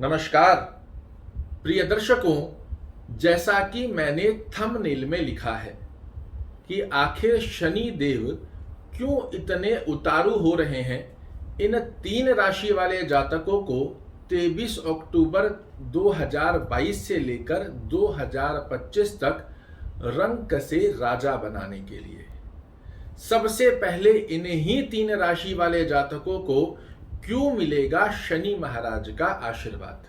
नमस्कार प्रिय दर्शकों, जैसा कि मैंने थंबनेल में लिखा है कि आखिर शनि देव क्यों इतने उतारू हो रहे हैं, इन 3 राशि वाले जातकों को 23 अक्टूबर 2022 से लेकर 2025 तक रंक से राजा बनाने के लिए। सबसे पहले इन्हीं 3 राशि वाले जातकों को क्यों मिलेगा शनि महाराज का आशीर्वाद।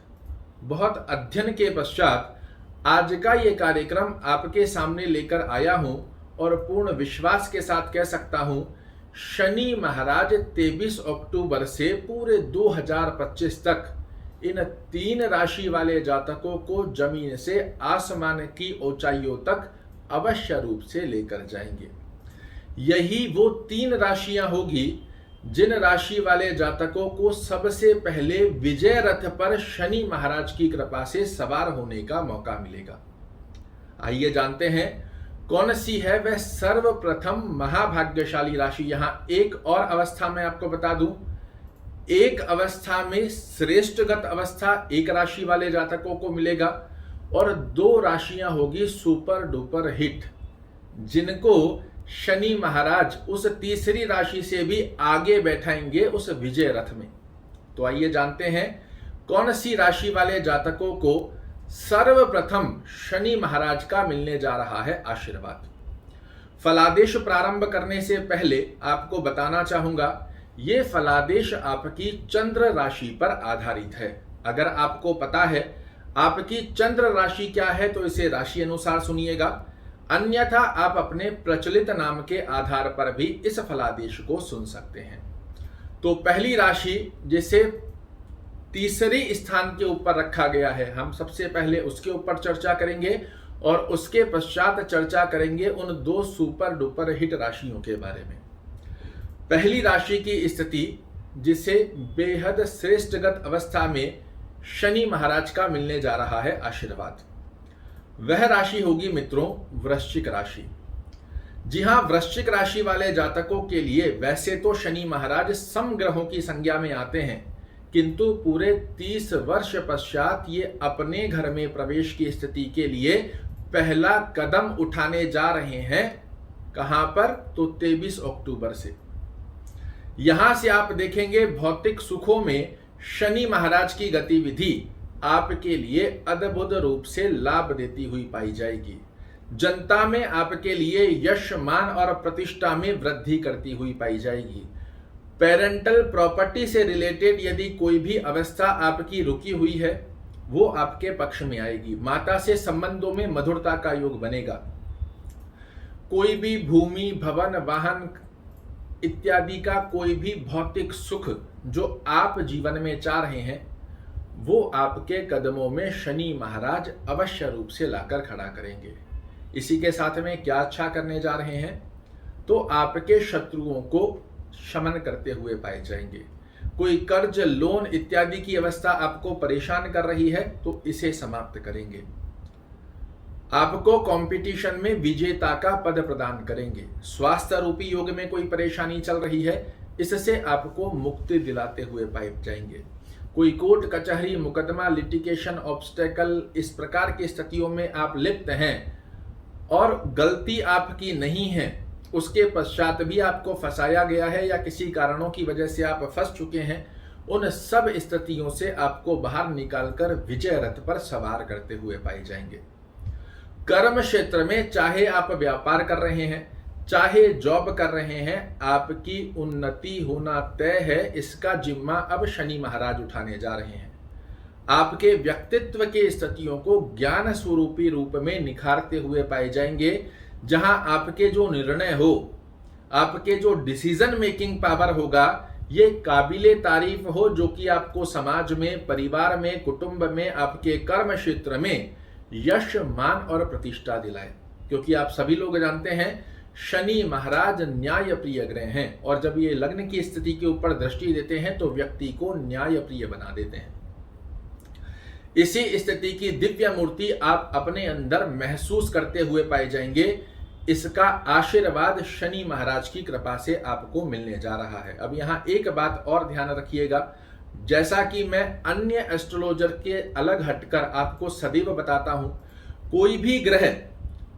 बहुत अध्ययन के पश्चात आज का ये कार्यक्रम आपके सामने लेकर आया हूं और पूर्ण विश्वास के साथ कह सकता हूं, शनि महाराज 23 अक्टूबर से पूरे 2025 तक इन 3 राशि वाले जातकों को जमीन से आसमान की ऊंचाइयों तक अवश्य रूप से लेकर जाएंगे। यही वो 3 राशियां होगी जिन राशि वाले जातकों को सबसे पहले विजय रथ पर शनि महाराज की कृपा से सवार होने का मौका मिलेगा। आइए जानते हैं कौन सी है वह सर्वप्रथम महाभाग्यशाली राशि। यहां एक और अवस्था में आपको बता दूं, एक अवस्था में श्रेष्ठगत अवस्था एक राशि वाले जातकों को मिलेगा और 2 राशियां होगी सुपर डुपर हिट, जिनको शनि महाराज उस तीसरी राशि से भी आगे बैठाएंगे उस विजय रथ में। तो आइए जानते हैं कौन सी राशि वाले जातकों को सर्वप्रथम शनि महाराज का मिलने जा रहा है आशीर्वाद। फलादेश प्रारंभ करने से पहले आपको बताना चाहूंगा, ये फलादेश आपकी चंद्र राशि पर आधारित है। अगर आपको पता है आपकी चंद्र राशि क्या है तो इसे राशि अनुसार सुनिएगा, अन्यथा आप अपने प्रचलित नाम के आधार पर भी इस फलादेश को सुन सकते हैं। तो पहली राशि जिसे तीसरी स्थान के ऊपर रखा गया है, हम सबसे पहले उसके ऊपर चर्चा करेंगे और उसके पश्चात चर्चा करेंगे उन 2 सुपर डुपर हिट राशियों के बारे में। पहली राशि की स्थिति जिसे बेहद श्रेष्ठगत अवस्था में शनि महाराज का मिलने जा रहा है आशीर्वाद, वह राशि होगी मित्रों वृश्चिक राशि। जी हां, वृश्चिक राशि वाले जातकों के लिए वैसे तो शनि महाराज समग्रहों की संज्ञा में आते हैं, किंतु पूरे 30 वर्ष पश्चात ये अपने घर में प्रवेश की स्थिति के लिए पहला कदम उठाने जा रहे हैं। कहां पर? तो 23 अक्टूबर से। यहां से आप देखेंगे भौतिक सुखों में शनि महाराज की गतिविधि आपके लिए अद्भुत रूप से लाभ देती हुई पाई जाएगी। जनता में आपके लिए यश मान और प्रतिष्ठा में वृद्धि करती हुई पाई जाएगी। पेरेंटल प्रॉपर्टी से रिलेटेड यदि कोई भी अवस्था आपकी रुकी हुई है वो आपके पक्ष में आएगी। माता से संबंधों में मधुरता का योग बनेगा। कोई भी भूमि, भवन, वाहन इत्यादि का कोई भी भौतिक सुख जो आप जीवन में चाह रहे हैं वो आपके कदमों में शनि महाराज अवश्य रूप से लाकर खड़ा करेंगे। इसी के साथ में क्या अच्छा करने जा रहे हैं, तो आपके शत्रुओं को शमन करते हुए पाए जाएंगे। कोई कर्ज, लोन इत्यादि की अवस्था आपको परेशान कर रही है तो इसे समाप्त करेंगे। आपको कंपटीशन में विजेता का पद प्रदान करेंगे। स्वास्थ्य रूपी योग में कोई परेशानी चल रही है, इससे आपको मुक्ति दिलाते हुए पाए जाएंगे। कोई कोर्ट कचहरी, मुकदमा, लिटिगेशन, ऑब्स्टेकल, इस प्रकार की स्थितियों में आप लिप्त हैं और गलती आपकी नहीं है, उसके पश्चात भी आपको फंसाया गया है या किसी कारणों की वजह से आप फंस चुके हैं, उन सब स्थितियों से आपको बाहर निकालकर विजय रथ पर सवार करते हुए पाए जाएंगे। कर्म क्षेत्र में चाहे आप व्यापार कर रहे हैं, चाहे जॉब कर रहे हैं, आपकी उन्नति होना तय है। इसका जिम्मा अब शनि महाराज उठाने जा रहे हैं। आपके व्यक्तित्व के स्थितियों को ज्ञान स्वरूपी रूप में निखारते हुए पाए जाएंगे। जहां आपके जो निर्णय हो, आपके जो डिसीजन मेकिंग पावर होगा, ये काबिले तारीफ हो, जो कि आपको समाज में, परिवार में, कुटुंब में, आपके कर्म क्षेत्र में यश, मान और प्रतिष्ठा दिलाए। क्योंकि आप सभी लोग जानते हैं शनि महाराज न्याय प्रिय ग्रह हैं और जब ये लग्न की स्थिति के ऊपर दृष्टि देते हैं तो व्यक्ति को न्याय प्रिय बना देते हैं। इसी स्थिति की दिव्य मूर्ति आप अपने अंदर महसूस करते हुए पाए जाएंगे। इसका आशीर्वाद शनि महाराज की कृपा से आपको मिलने जा रहा है। अब यहाँ एक बात और ध्यान रखिएगा, जैसा कि मैं अन्य एस्ट्रोलॉजर के अलग हटकर आपको सदैव बताता हूं, कोई भी ग्रह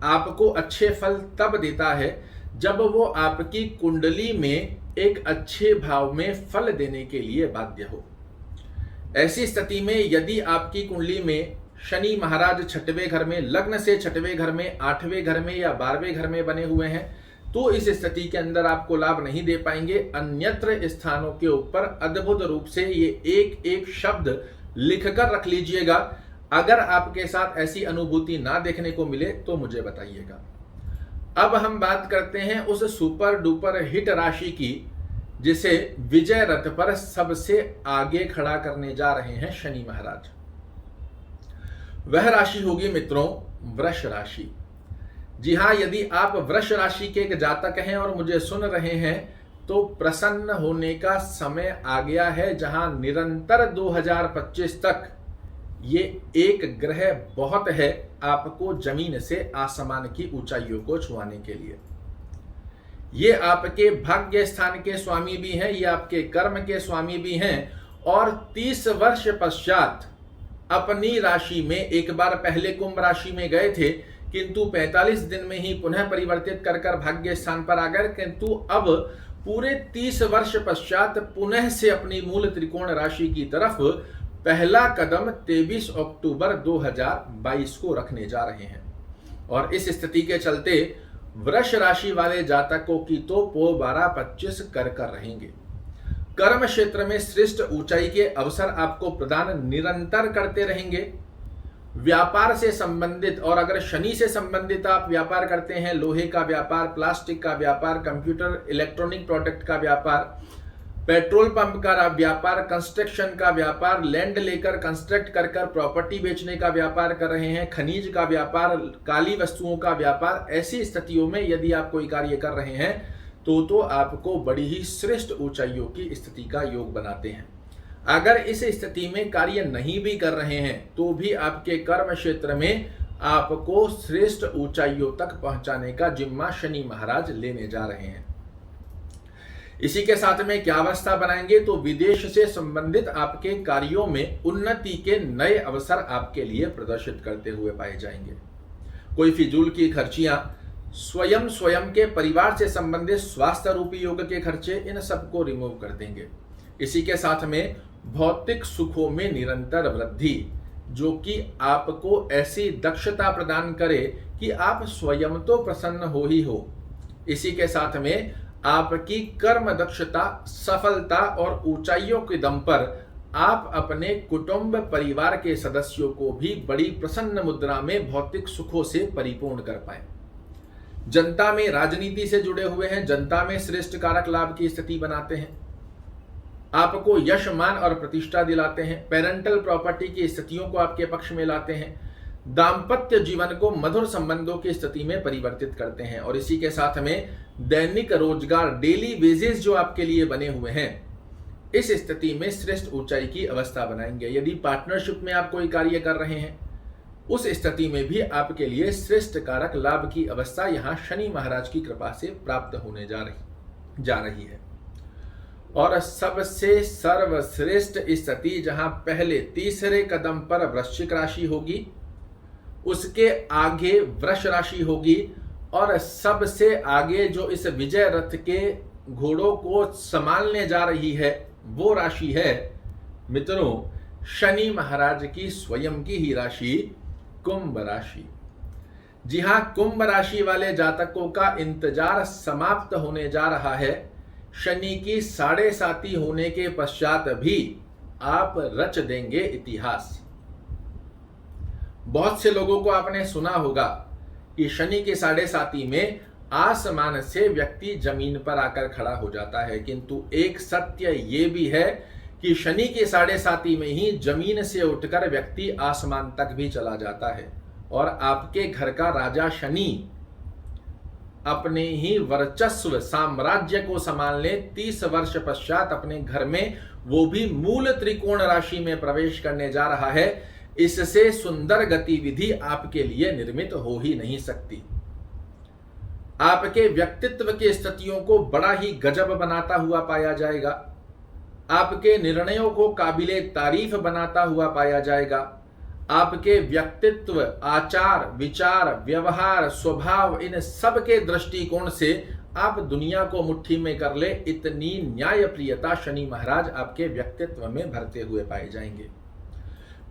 आपको अच्छे फल तब देता है जब वो आपकी कुंडली में एक अच्छे भाव में फल देने के लिए बाध्य हो। ऐसी स्थिति में यदि आपकी कुंडली में शनि महाराज छठवें घर में, लग्न से छठवें घर में, 8वें घर में या 12वें घर में बने हुए हैं, तो इस स्थिति के अंदर आपको लाभ नहीं दे पाएंगे। अन्यत्र स्थानों के ऊपर अद्भुत रूप से ये एक एक शब्द लिखकर रख लीजिएगा। अगर आपके साथ ऐसी अनुभूति ना देखने को मिले तो मुझे बताइएगा। अब हम बात करते हैं उस सुपर डुपर हिट राशि की जिसे विजय रथ पर सबसे आगे खड़ा करने जा रहे हैं शनि महाराज। वह राशि होगी मित्रों वृष राशि। जी हां, यदि आप वृष राशि के एक जातक हैं और मुझे सुन रहे हैं तो प्रसन्न होने का समय आ गया है, जहां निरंतर 2025 तक ये एक ग्रह बहुत है आपको जमीन से आसमान की ऊंचाइयों को छुआने के लिए। ये आपके भाग्य स्थान के स्वामी भी हैं, ये आपके कर्म के स्वामी भी हैं, और 30 वर्ष पश्चात अपनी राशि में, एक बार पहले कुंभ राशि में गए थे किंतु 45 दिन में ही पुनः परिवर्तित कर भाग्य स्थान पर आ गए, किंतु अब पूरे 30 वर्ष पश्चात पुनः से अपनी मूल त्रिकोण राशि की तरफ पहला कदम 23 अक्टूबर 2022 को रखने जा रहे हैं। और इस स्थिति के चलते वृष राशि वाले जातकों की तो पो 12-25 कर रहेंगे। कर्म क्षेत्र में श्रेष्ठ ऊंचाई के अवसर आपको प्रदान निरंतर करते रहेंगे। व्यापार से संबंधित, और अगर शनि से संबंधित आप व्यापार करते हैं, लोहे का व्यापार, प्लास्टिक का व्यापार, कंप्यूटर इलेक्ट्रॉनिक प्रोडक्ट का व्यापार, पेट्रोल पंप का व्यापार, कंस्ट्रक्शन का व्यापार, लैंड लेकर कंस्ट्रक्ट कर प्रॉपर्टी बेचने का व्यापार कर रहे हैं, खनिज का व्यापार, काली वस्तुओं का व्यापार, ऐसी स्थितियों में यदि आप कोई कार्य कर रहे हैं तो आपको बड़ी ही श्रेष्ठ ऊंचाइयों की स्थिति का योग बनाते हैं। अगर इस स्थिति में कार्य नहीं भी कर रहे हैं तो भी आपके कर्म क्षेत्र में आपको श्रेष्ठ ऊंचाइयों तक पहुंचाने का जिम्मा शनि महाराज लेने जा रहे हैं। इसी के साथ में क्या अवस्था बनाएंगे तो विदेश से संबंधित आपके कार्यों में उन्नति के नए अवसर आपके लिए प्रदर्शित करते हुए पाए जाएंगे। कोई फिजूल की खर्चियां, स्वयं के परिवार से संबंधित स्वास्थ्य रूपी योग के खर्चे, इन सबको रिमूव कर देंगे। इसी के साथ में भौतिक सुखों में निरंतर वृद्धि, जो कि आपको ऐसी दक्षता प्रदान करे कि आप स्वयं तो प्रसन्न हो ही हो। इसी के साथ में आपकी कर्म दक्षता, सफलता और ऊंचाइयों के दम पर आप अपने कुटुंब परिवार के सदस्यों को भी बड़ी प्रसन्न मुद्रा में भौतिक सुखों से परिपूर्ण कर पाए। जनता में, राजनीति से जुड़े हुए हैं, जनता में श्रेष्ठ कारक लाभ की स्थिति बनाते हैं, आपको यश, मान और प्रतिष्ठा दिलाते हैं, पेरेंटल प्रॉपर्टी की स्थितियों को आपके पक्ष में लाते हैं, दाम्पत्य जीवन को मधुर संबंधों की स्थिति में परिवर्तित करते हैं। और इसी के साथ में दैनिक रोजगार, डेली वेजेस जो आपके लिए बने हुए हैं, इस स्थिति में श्रेष्ठ ऊंचाई की अवस्था बनाएंगे। यदि पार्टनरशिप में आप कोई कार्य कर रहे हैं, उस स्थिति में भी आपके लिए श्रेष्ठ कारक लाभ की अवस्था यहां शनि महाराज की कृपा से प्राप्त होने जा रही है। और सबसे सर्वश्रेष्ठ स्थिति जहां पहले तीसरे कदम पर वृश्चिक राशि होगी, उसके आगे वृष राशि होगी, और सबसे आगे जो इस विजय रथ के घोड़ों को संभालने जा रही है वो राशि है मित्रों शनि महाराज की स्वयं की ही राशि कुंभ राशि। जी हां, कुंभ राशि वाले जातकों का इंतजार समाप्त होने जा रहा है। शनि की 7.5 होने के पश्चात भी आप रच देंगे इतिहास। बहुत से लोगों को आपने सुना होगा कि शनि के 7.5 में आसमान से व्यक्ति जमीन पर आकर खड़ा हो जाता है, किंतु एक सत्य ये भी है कि शनि के 7.5 में ही जमीन से उठकर व्यक्ति आसमान तक भी चला जाता है। और आपके घर का राजा शनि अपने ही वर्चस्व साम्राज्य को संभालने 30 वर्ष पश्चात अपने घर में, वो भी मूल त्रिकोण राशि में प्रवेश करने जा रहा है। इससे सुंदर गतिविधि आपके लिए निर्मित हो ही नहीं सकती। आपके व्यक्तित्व की स्थितियों को बड़ा ही गजब बनाता हुआ पाया जाएगा। आपके निर्णयों को काबिले तारीफ बनाता हुआ पाया जाएगा। आपके व्यक्तित्व, आचार, विचार, व्यवहार, स्वभाव, इन सब के दृष्टिकोण से आप दुनिया को मुट्ठी में कर ले, इतनी न्यायप्रियता शनि महाराज आपके व्यक्तित्व में भरते हुए पाए जाएंगे।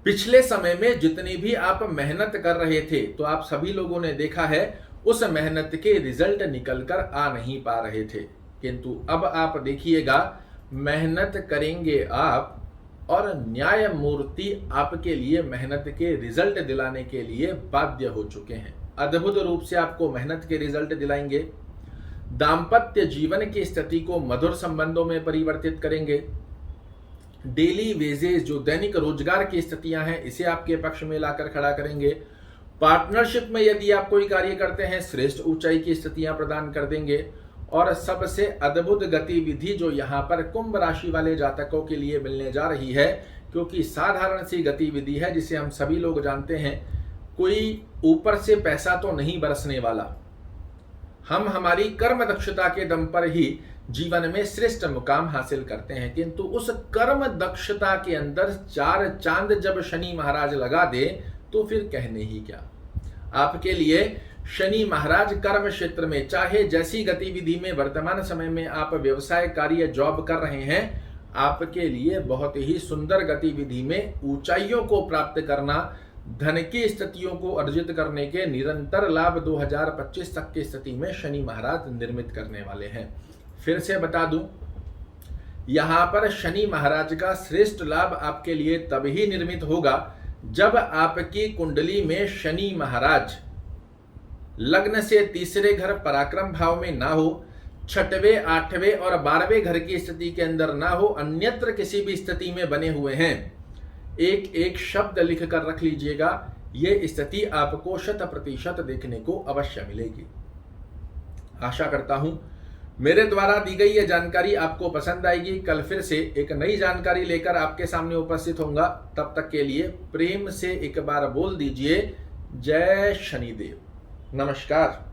पिछले समय में जितनी भी आप मेहनत कर रहे थे, तो आप सभी लोगों ने देखा है उस मेहनत के रिजल्ट निकलकर आ नहीं पा रहे थे। किंतु अब आप देखिएगा, मेहनत करेंगे आप और न्यायमूर्ति आपके लिए मेहनत के रिजल्ट दिलाने के लिए बाध्य हो चुके हैं। अद्भुत रूप से आपको मेहनत के रिजल्ट दिलाएंगे। दाम्पत्य जीवन की स्थिति को मधुर संबंधों में परिवर्तित करेंगे। डेली वेजेस, जो दैनिक रोजगार की स्थितियां हैं, इसे आपके पक्ष में लाकर खड़ा करेंगे। पार्टनरशिप में यदि आप कोई कार्य करते हैं, श्रेष्ठ ऊंचाई की स्थितियां प्रदान कर देंगे। और सबसे अद्भुत गतिविधि जो यहाँ पर कुंभ राशि वाले जातकों के लिए मिलने जा रही है, क्योंकि साधारण सी गतिविधि है जिसे हम सभी लोग जानते हैं, कोई ऊपर से पैसा तो नहीं बरसने वाला। हम हमारी कर्म दक्षता के दम पर ही जीवन में श्रेष्ठ मुकाम हासिल करते हैं, किंतु उस कर्म दक्षता के अंदर 4 चांद जब शनि महाराज लगा दे तो फिर कहने ही क्या। आपके लिए शनि महाराज कर्म क्षेत्र में, चाहे जैसी गतिविधि में वर्तमान समय में आप व्यवसाय, कार्य, जॉब कर रहे हैं, आपके लिए बहुत ही सुंदर गतिविधि में ऊंचाइयों को प्राप्त करना, धन की स्थितियों को अर्जित करने के निरंतर लाभ 2025 तक की स्थिति में शनि महाराज निर्मित करने वाले हैं। फिर से बता दूं, यहां पर शनि महाराज का श्रेष्ठ लाभ आपके लिए तब ही निर्मित होगा जब आपकी कुंडली में शनि महाराज लग्न से तीसरे घर पराक्रम भाव में ना हो, 6वें, 8वें और 12वें घर की स्थिति के अंदर ना हो, अन्यत्र किसी भी स्थिति में बने हुए हैं। एक एक शब्द लिख कर रख लीजिएगा, यह स्थिति आपको 100% देखने को अवश्य मिलेगी। आशा करता हूं मेरे द्वारा दी गई यह जानकारी आपको पसंद आएगी। कल फिर से एक नई जानकारी लेकर आपके सामने उपस्थित होऊंगा। तब तक के लिए प्रेम से एक बार बोल दीजिए, जय शनिदेव। नमस्कार।